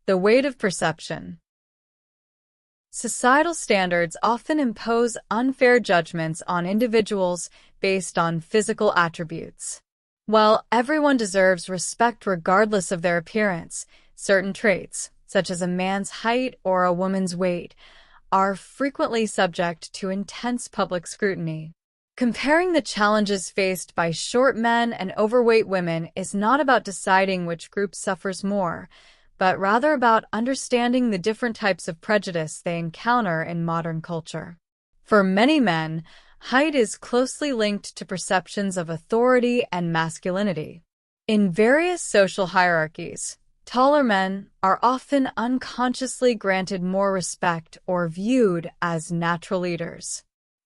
The weight of perception. Societal standards often impose unfair judgments on individuals based on physical attributes. While everyone deserves respect regardless of their appearance, certain traits, such as a man's height or a woman's weight, are frequently subject to intense public scrutiny. Comparing the challenges faced by short men and overweight women is not about deciding which group suffers more, but rather about understanding the different types of prejudice they encounter in modern culture. For many men, height is closely linked to perceptions of authority and masculinity. In various social hierarchies, taller men are often unconsciously granted more respect or viewed as natural leaders.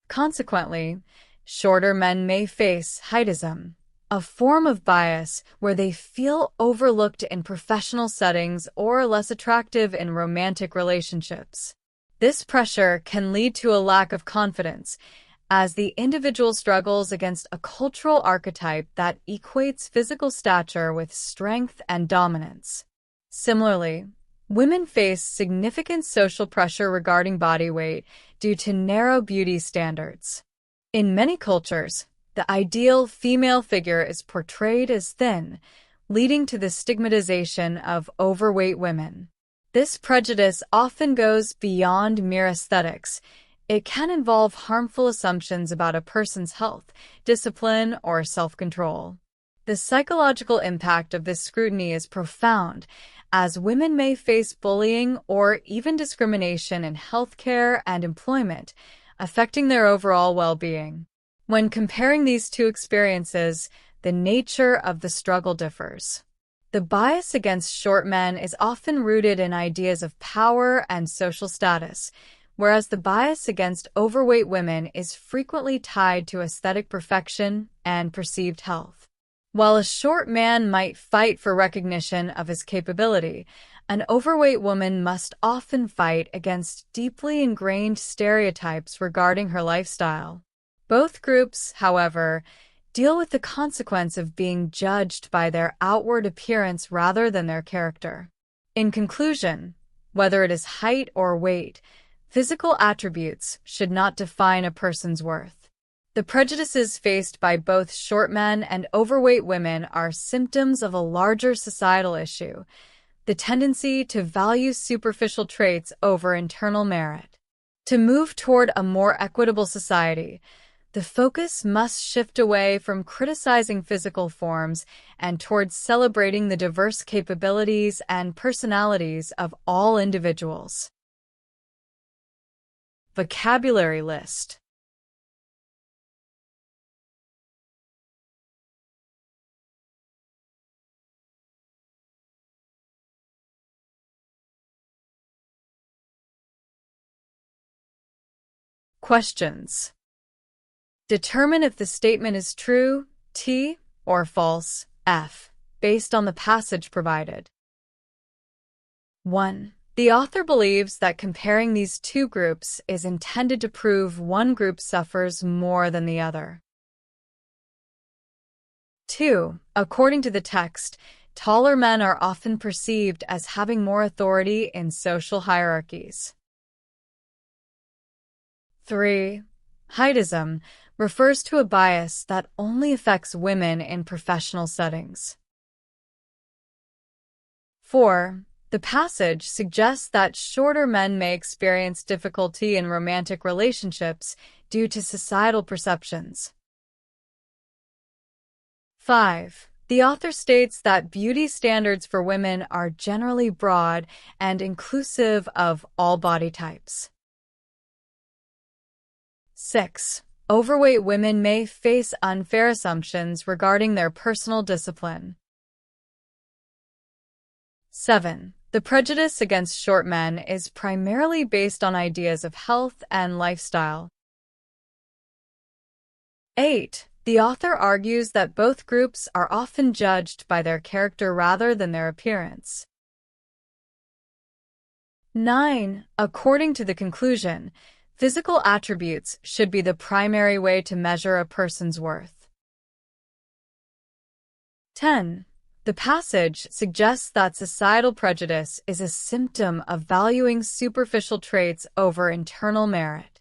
Consequently, shorter men may face heightism, a form of bias where they feel overlooked in professional settings or less attractive in romantic relationships. This pressure can lead to a lack of confidence, as the individual struggles against a cultural archetype that equates physical stature with strength and dominance. Similarly, women face significant social pressure regarding body weight due to narrow beauty standards. In many cultures, the ideal female figure is portrayed as thin, leading to the stigmatization of overweight women. This prejudice often goes beyond mere aesthetics. It can involve harmful assumptions about a person's health, discipline, or self-control. The psychological impact of this scrutiny is profound, as women may face bullying or even discrimination in healthcare and employment, affecting their overall well-being. When comparing these two experiences, the nature of the struggle differs. The bias against short men is often rooted in ideas of power and social status, whereas the bias against overweight women is frequently tied to aesthetic perfection and perceived health. While a short man might fight for recognition of his capability, an overweight woman must often fight against deeply ingrained stereotypes regarding her lifestyle. Both groups, however, deal with the consequence of being judged by their outward appearance rather than their character. In conclusion, whether it is height or weight, physical attributes should not define a person's worth. The prejudices faced by both short men and overweight women are symptoms of a larger societal issue, the tendency to value superficial traits over internal merit. To move toward a more equitable society, the focus must shift away from criticizing physical forms and towards celebrating the diverse capabilities and personalities of all individuals. Vocabulary list. Questions. Determine if the statement is true, T, or false, F, based on the passage provided. 1. The author believes that comparing these two groups is intended to prove one group suffers more than the other. 2. According to the text, taller men are often perceived as having more authority in social hierarchies. 3. Heightism refers to a bias that only affects women in professional settings. 4. The passage suggests that shorter men may experience difficulty in romantic relationships due to societal perceptions. 5. The author states that beauty standards for women are generally broad and inclusive of all body types. 6. Overweight women may face unfair assumptions regarding their personal discipline. 7. The prejudice against short men is primarily based on ideas of health and lifestyle. 8. The author argues that both groups are often judged by their character rather than their appearance. 9. According to the conclusion, physical attributes should be the primary way to measure a person's worth. 10. The passage suggests that societal prejudice is a symptom of valuing superficial traits over internal merit.